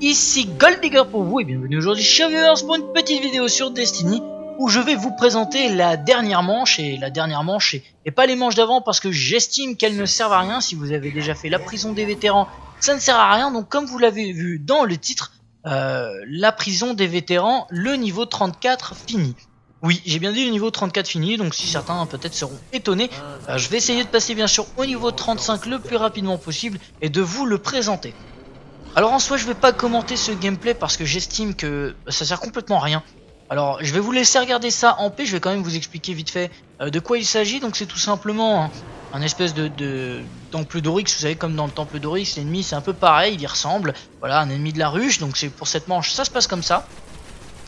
ici Golddigger pour vous et bienvenue aujourd'hui chez Viewers pour une petite vidéo sur Destiny où je vais vous présenter la dernière manche et pas les manches d'avant parce que j'estime qu'elles ne servent à rien. Si vous avez déjà fait la prison des vétérans, ça ne sert à rien. Donc comme vous l'avez vu dans le titre, la prison des vétérans, le niveau 34 fini. Oui, j'ai bien dit le niveau 34 fini, donc si certains peut-être seront étonnés, je vais essayer de passer bien sûr au niveau 35 le plus rapidement possible et de vous le présenter. Alors en soi je vais pas commenter ce gameplay parce que j'estime que ça sert complètement à rien. Alors je vais vous laisser regarder ça en paix, je vais quand même vous expliquer vite fait de quoi il s'agit. Donc c'est tout simplement un espèce de temple d'Oryx, vous savez comme dans le temple d'Oryx, l'ennemi c'est un peu pareil, il y ressemble. Voilà, un ennemi de la ruche, donc c'est pour cette manche ça se passe comme ça.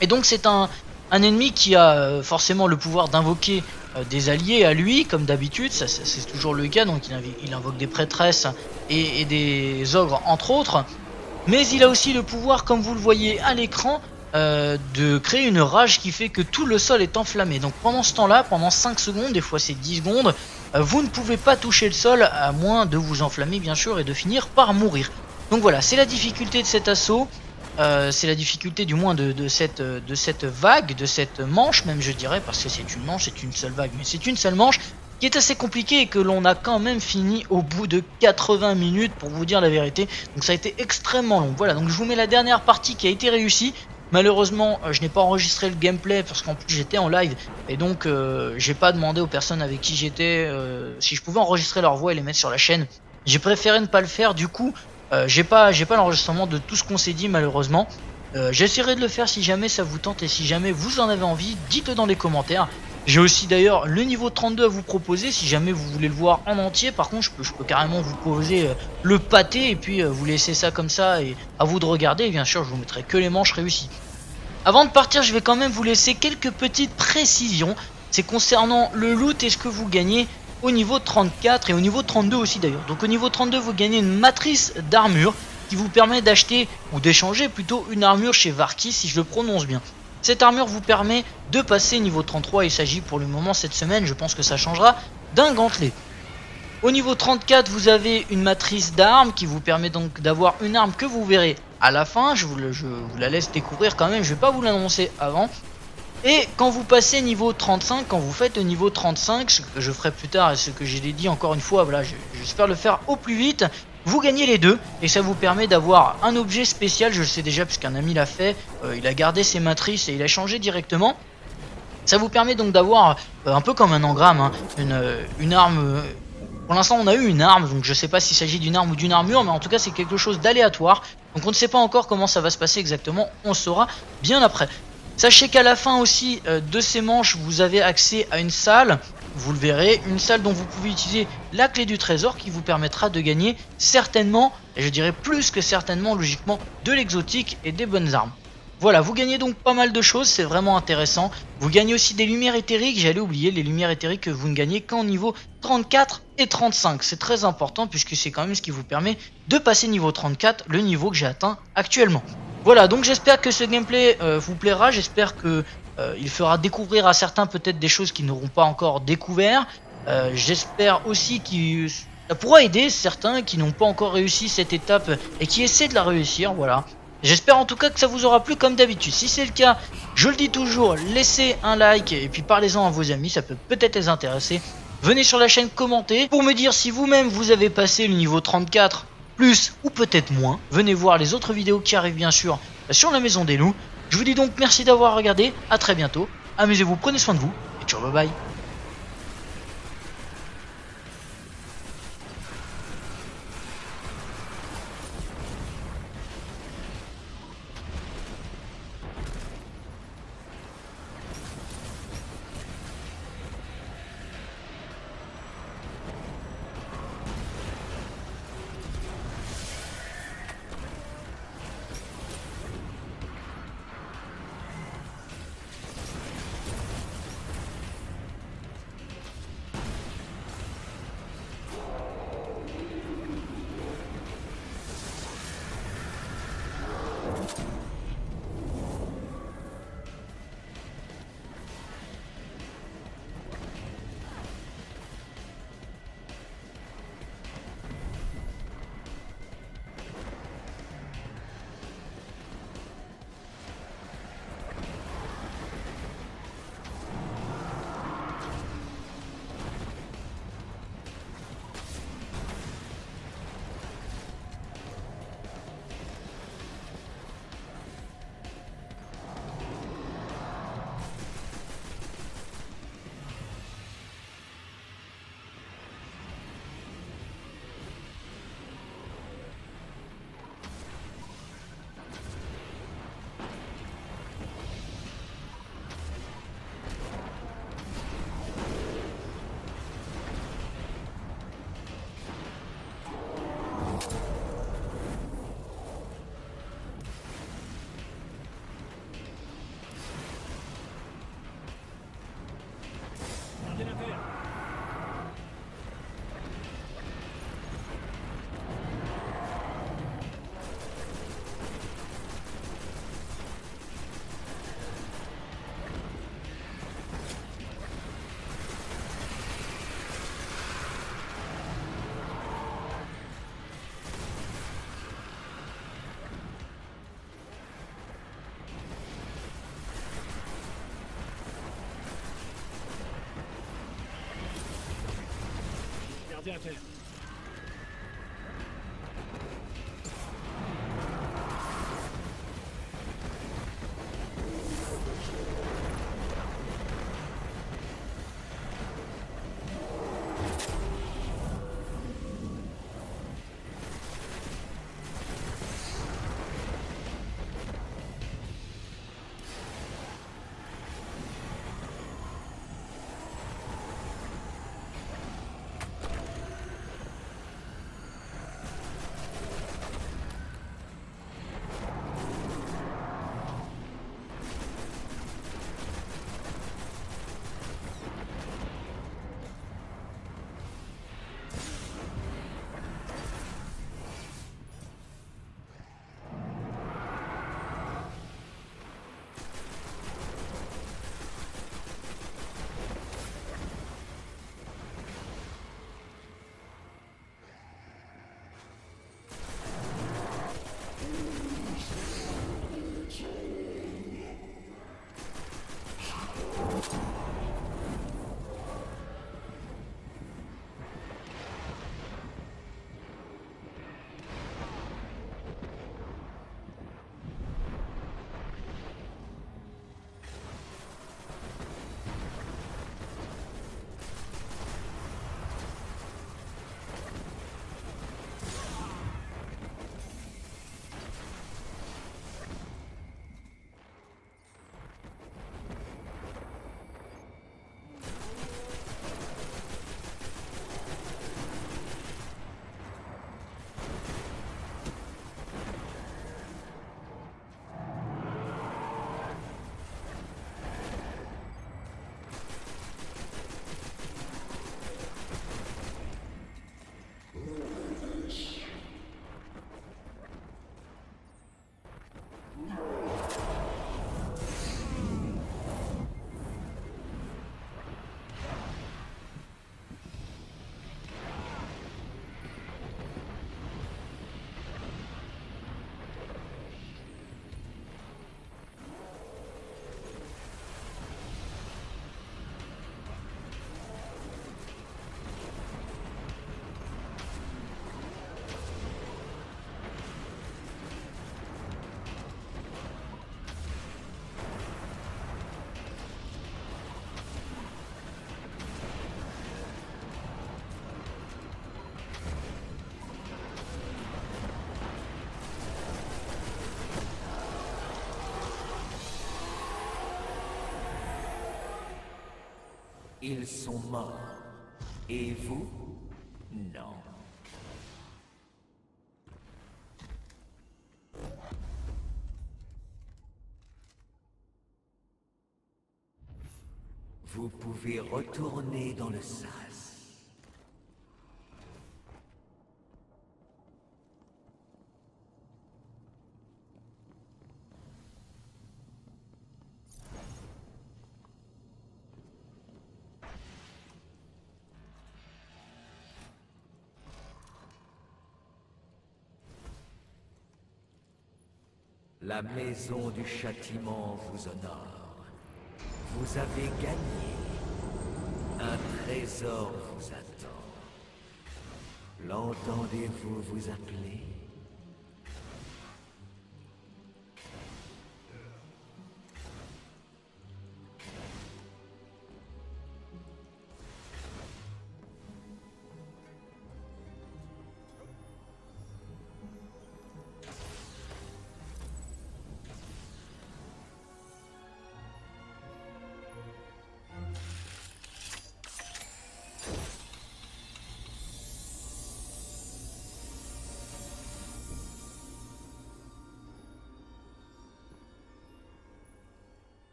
Et donc c'est un ennemi qui a forcément le pouvoir d'invoquer des alliés à lui, comme d'habitude, ça c'est toujours le cas, donc il invoque des prêtresses et des ogres entre autres. Mais il a aussi le pouvoir, comme vous le voyez à l'écran, de créer une rage qui fait que tout le sol est enflammé. Donc pendant ce temps-là, pendant 5 secondes, des fois c'est 10 secondes, vous ne pouvez pas toucher le sol à moins de vous enflammer bien sûr et de finir par mourir. Donc voilà, c'est la difficulté de cet assaut. C'est la difficulté du moins de cette vague, de cette manche même je dirais, parce que c'est une manche, c'est une seule vague, mais c'est une seule manche qui est assez compliquée et que l'on a quand même fini au bout de 80 minutes pour vous dire la vérité. Donc ça a été extrêmement long. Voilà, donc je vous mets la dernière partie qui a été réussie. Malheureusement je n'ai pas enregistré le gameplay parce qu'en plus j'étais en live et donc j'ai pas demandé aux personnes avec qui j'étais si je pouvais enregistrer leur voix et les mettre sur la chaîne. J'ai préféré ne pas le faire, du coup j'ai pas l'enregistrement de tout ce qu'on s'est dit malheureusement. J'essaierai de le faire si jamais ça vous tente et si jamais vous en avez envie, dites-le dans les commentaires. J'ai aussi d'ailleurs le niveau 32 à vous proposer si jamais vous voulez le voir en entier. Par contre je peux carrément vous poser le pâté et puis vous laisser ça comme ça et à vous de regarder, et bien sûr je vous mettrai que les manches réussies. Avant de partir je vais quand même vous laisser quelques petites précisions. C'est concernant le loot et ce que vous gagnez au niveau 34 et au niveau 32 aussi d'ailleurs. Donc au niveau 32 vous gagnez une matrice d'armure qui vous permet d'acheter ou d'échanger plutôt une armure chez Varki si je le prononce bien. Cette armure vous permet de passer niveau 33, il s'agit pour le moment cette semaine, je pense que ça changera, d'un gantelet. Au niveau 34 vous avez une matrice d'armes qui vous permet donc d'avoir une arme que vous verrez à la fin, je vous la laisse découvrir quand même, je vais pas vous l'annoncer avant. Et quand vous passez niveau 35, quand vous faites le niveau 35, ce que je ferai plus tard et ce que j'ai dit encore une fois, voilà, j'espère le faire au plus vite, vous gagnez les deux et ça vous permet d'avoir un objet spécial, je le sais déjà puisqu'un ami l'a fait, il a gardé ses matrices et il a changé directement. Ça vous permet donc d'avoir un peu comme un engramme, hein, une arme. Pour l'instant on a eu une arme, donc je sais pas s'il s'agit d'une arme ou d'une armure, mais en tout cas c'est quelque chose d'aléatoire. Donc on ne sait pas encore comment ça va se passer exactement, on le saura bien après. Sachez qu'à la fin aussi de ces manches, vous avez accès à une salle, vous le verrez, une salle dont vous pouvez utiliser la clé du trésor qui vous permettra de gagner certainement, et je dirais plus que certainement logiquement, de l'exotique et des bonnes armes. Voilà, vous gagnez donc pas mal de choses, c'est vraiment intéressant. Vous gagnez aussi des lumières éthériques, j'allais oublier, les lumières éthériques que vous ne gagnez qu'en niveau 34 et 35. C'est très important puisque c'est quand même ce qui vous permet de passer niveau 34, le niveau que j'ai atteint actuellement. Voilà, donc j'espère que ce gameplay vous plaira, j'espère que il fera découvrir à certains peut-être des choses qu'ils n'auront pas encore découvert. J'espère aussi que ça pourra aider certains qui n'ont pas encore réussi cette étape et qui essaient de la réussir, voilà. J'espère en tout cas que ça vous aura plu comme d'habitude. Si c'est le cas, je le dis toujours, laissez un like et puis parlez-en à vos amis, ça peut peut-être les intéresser. Venez sur la chaîne commenter pour me dire si vous-même vous avez passé le niveau 34 plus ou peut-être moins. Venez voir les autres vidéos qui arrivent bien sûr sur la Maison des Loups. Je vous dis donc merci d'avoir regardé, à très bientôt, amusez-vous, prenez soin de vous et ciao bye bye. Gardien inter. Gardien à terre. Ils sont morts. Et vous? Non. Vous pouvez retourner dans le sas. La maison du châtiment vous honore. Vous avez gagné. Un trésor vous attend. L'entendez-vous vous appeler?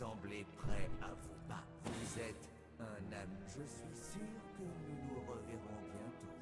semblez prêt à vous battre. Vous êtes un ami. Je suis sûr que nous nous reverrons bientôt.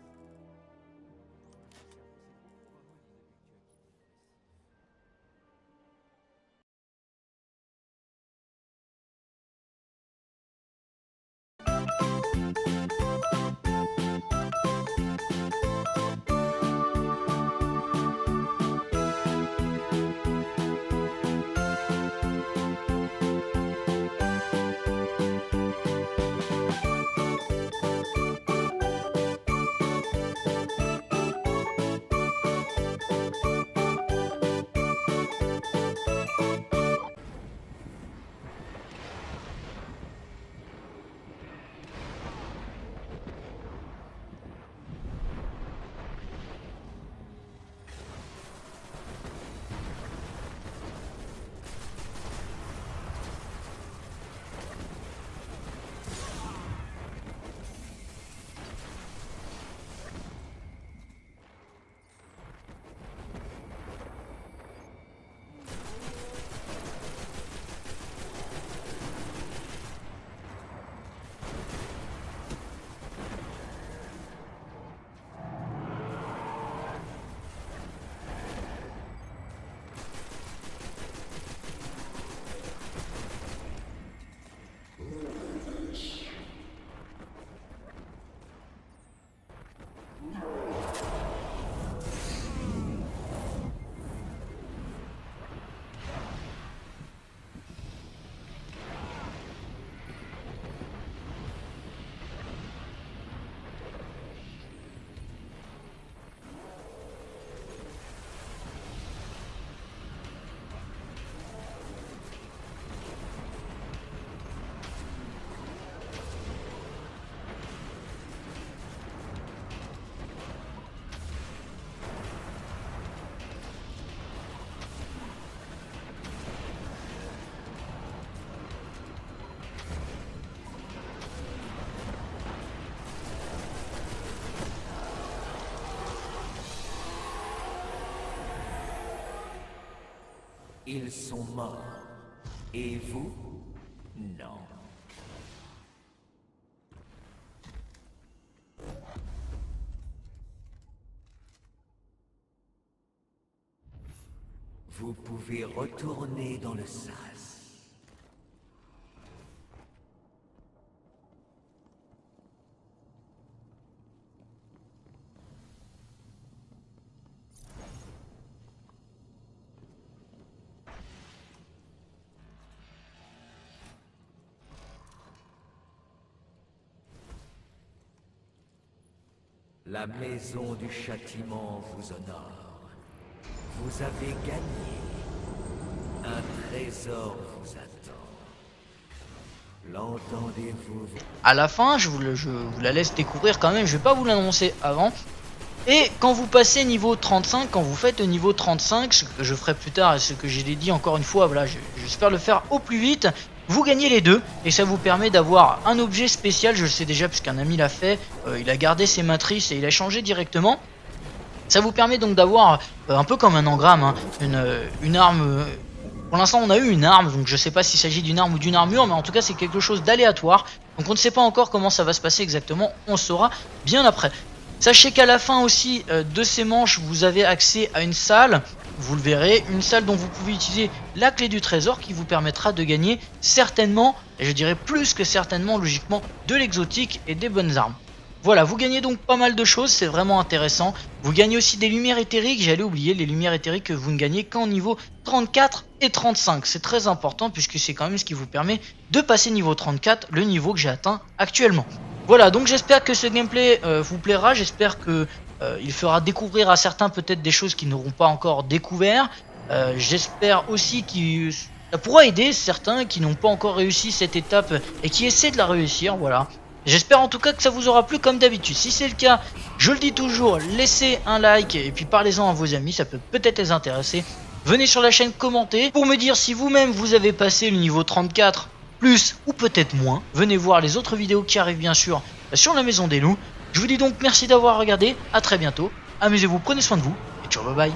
Ils sont morts. Et vous? Non. Vous pouvez retourner dans le sas. La maison du châtiment vous honore. Vous avez gagné. Un trésor vous attend. L'entendez-vous? À la fin, je vous la laisse découvrir quand même, je vais pas vous l'annoncer avant. Et quand vous passez niveau 35, quand vous faites le niveau 35, ce que je ferai plus tard et ce que j'ai dit encore une fois, voilà, j'espère le faire au plus vite, vous gagnez les deux et ça vous permet d'avoir un objet spécial, je le sais déjà puisqu'un ami l'a fait, il a gardé ses matrices et il a changé directement. Ça vous permet donc d'avoir un peu comme un engramme, hein, une arme. Pour l'instant on a eu une arme, donc je sais pas s'il s'agit d'une arme ou d'une armure, mais en tout cas c'est quelque chose d'aléatoire. Donc on ne sait pas encore comment ça va se passer exactement, on le saura bien après. Sachez qu'à la fin aussi de ces manches, vous avez accès à une salle, vous le verrez, une salle dont vous pouvez utiliser la clé du trésor qui vous permettra de gagner certainement, et je dirais plus que certainement logiquement, de l'exotique et des bonnes armes. Voilà, vous gagnez donc pas mal de choses, c'est vraiment intéressant. Vous gagnez aussi des lumières éthériques, j'allais oublier les lumières éthériques que vous ne gagnez qu'en niveau 34 et 35. C'est très important puisque c'est quand même ce qui vous permet de passer niveau 34, le niveau que j'ai atteint actuellement. Voilà, donc j'espère que ce gameplay vous plaira, j'espère que il fera découvrir à certains peut-être des choses qu'ils n'auront pas encore découvert. J'espère aussi que ça pourra aider certains qui n'ont pas encore réussi cette étape et qui essaient de la réussir, voilà. J'espère en tout cas que ça vous aura plu comme d'habitude. Si c'est le cas, je le dis toujours, laissez un like et puis parlez-en à vos amis, ça peut peut-être les intéresser. Venez sur la chaîne commenter pour me dire si vous-même vous avez passé le niveau 34 plus ou peut-être moins. Venez voir les autres vidéos qui arrivent bien sûr sur la Maison des Loups. Je vous dis donc merci d'avoir regardé, à très bientôt, amusez-vous, prenez soin de vous et ciao bye bye.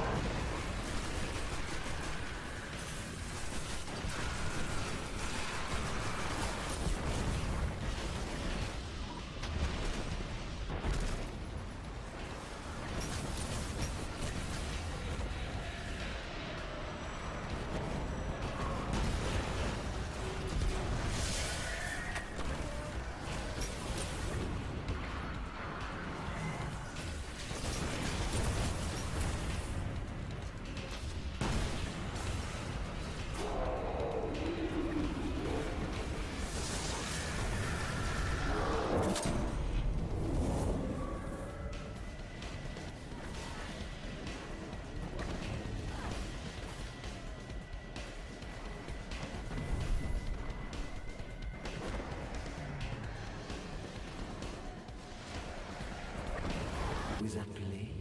Vous appelez?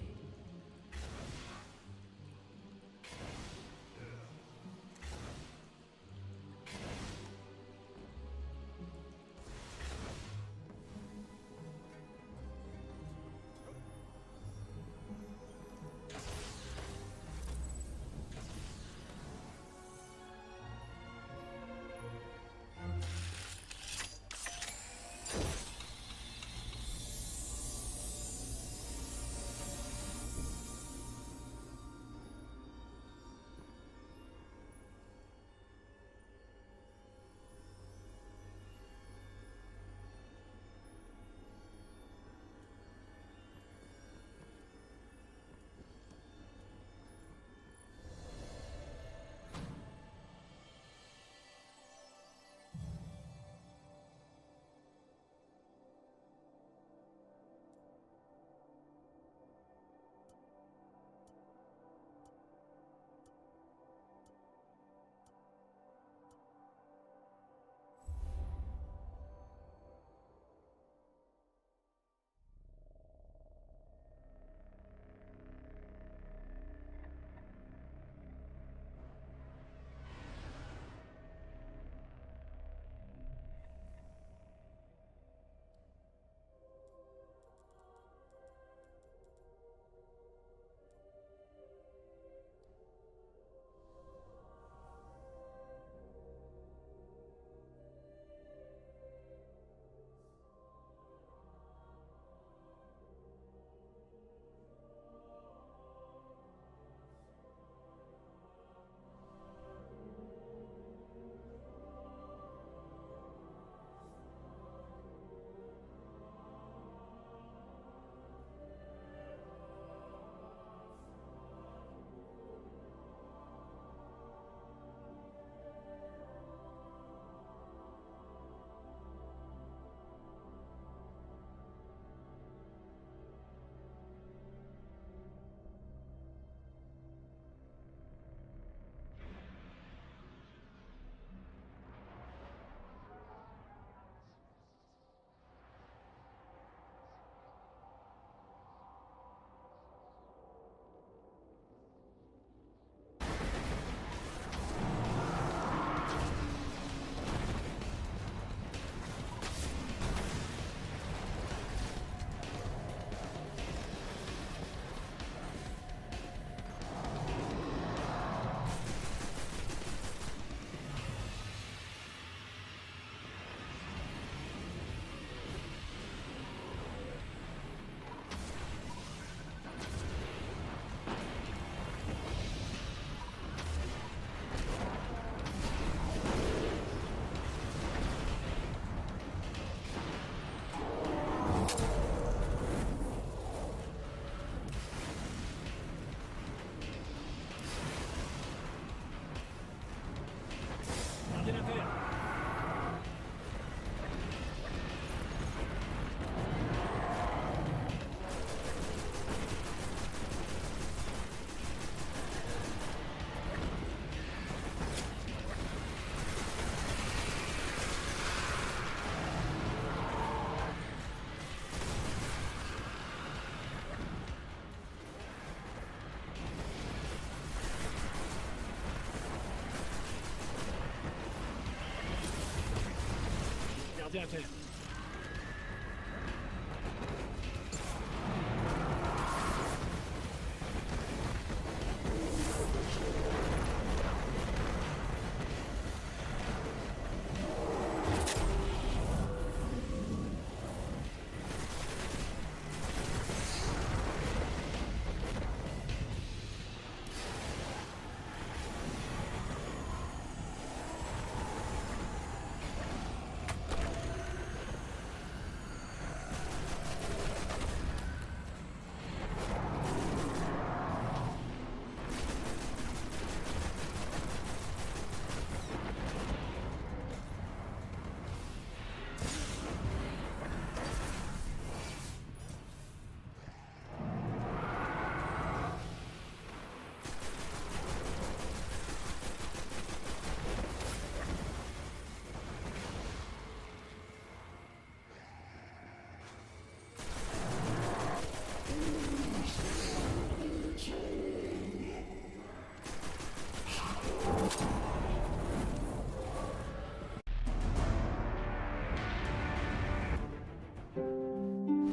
Gardien à terre.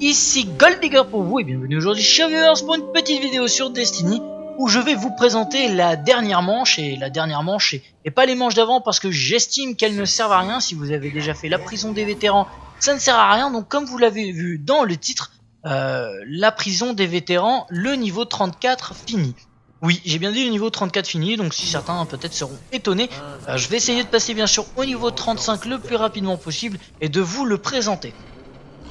Ici Golddigger pour vous et bienvenue aujourd'hui chez Viewers pour une petite vidéo sur Destiny où je vais vous présenter la dernière manche et pas les manches d'avant parce que j'estime qu'elles ne servent à rien. Si vous avez déjà fait la prison des vétérans, ça ne sert à rien. Donc comme vous l'avez vu dans le titre, la prison des vétérans, le niveau 34 fini. Oui, j'ai bien dit le niveau 34 fini, donc si certains peut-être seront étonnés, je vais essayer de passer bien sûr au niveau 35 le plus rapidement possible et de vous le présenter.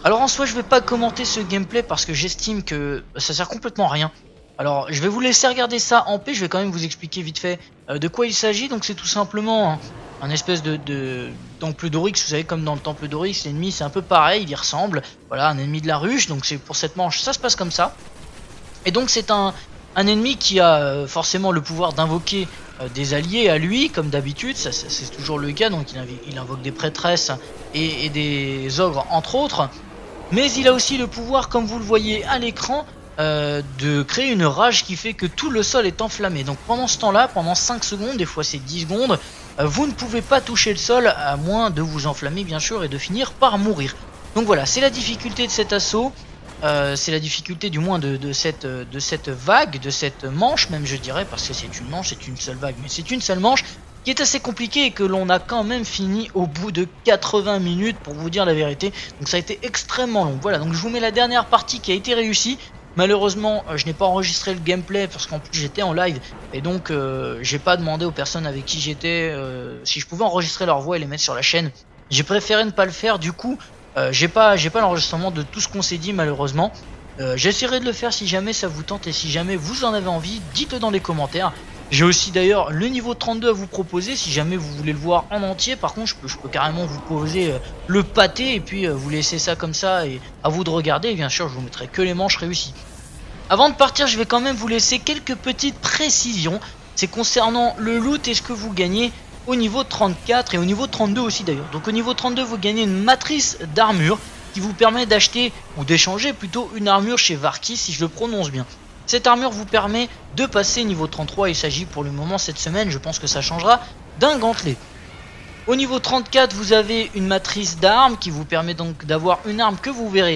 Alors en soi je vais pas commenter ce gameplay parce que j'estime que ça sert complètement à rien. Alors je vais vous laisser regarder ça en paix, je vais quand même vous expliquer vite fait de quoi il s'agit. Donc c'est tout simplement un espèce de temple d'Oryx, vous savez comme dans le temple d'Oryx, l'ennemi c'est un peu pareil, il y ressemble. Voilà, un ennemi de la ruche, donc c'est pour cette manche ça se passe comme ça. Et donc c'est un ennemi qui a forcément le pouvoir d'invoquer des alliés à lui, comme d'habitude, c'est toujours le cas, donc il invoque des prêtresses et des ogres entre autres. Mais il a aussi le pouvoir, comme vous le voyez à l'écran, de créer une rage qui fait que tout le sol est enflammé. Donc pendant ce temps-là, pendant 5 secondes, des fois c'est 10 secondes, vous ne pouvez pas toucher le sol à moins de vous enflammer bien sûr et de finir par mourir. Donc voilà, c'est la difficulté de cet assaut. C'est la difficulté du moins de cette vague, de cette manche même je dirais, parce que c'est une manche, c'est une seule vague, mais c'est une seule manche qui est assez compliquée et que l'on a quand même fini au bout de 80 minutes pour vous dire la vérité. Donc ça a été extrêmement long. Voilà, donc je vous mets la dernière partie qui a été réussie. Malheureusement je n'ai pas enregistré le gameplay parce qu'en plus j'étais en live et donc j'ai pas demandé aux personnes avec qui j'étais si je pouvais enregistrer leur voix et les mettre sur la chaîne. J'ai préféré ne pas le faire, du coup j'ai pas l'enregistrement de tout ce qu'on s'est dit malheureusement. J'essaierai de le faire si jamais ça vous tente et si jamais vous en avez envie, dites-le dans les commentaires. J'ai aussi d'ailleurs le niveau 32 à vous proposer si jamais vous voulez le voir en entier. Par contre je peux carrément vous poser le pâté et puis vous laisser ça comme ça et à vous de regarder. Et bien sûr je vous mettrai que les manches réussies. Avant de partir je vais quand même vous laisser quelques petites précisions. C'est concernant le loot et ce que vous gagnez au niveau 34 et au niveau 32 aussi d'ailleurs. Donc au niveau 32 vous gagnez une matrice d'armure qui vous permet d'acheter ou d'échanger plutôt une armure chez Varki si je le prononce bien. Cette armure vous permet de passer niveau 33, il s'agit pour le moment cette semaine, je pense que ça changera, d'un gantelet. Au niveau 34 vous avez une matrice d'armes qui vous permet donc d'avoir une arme que vous verrez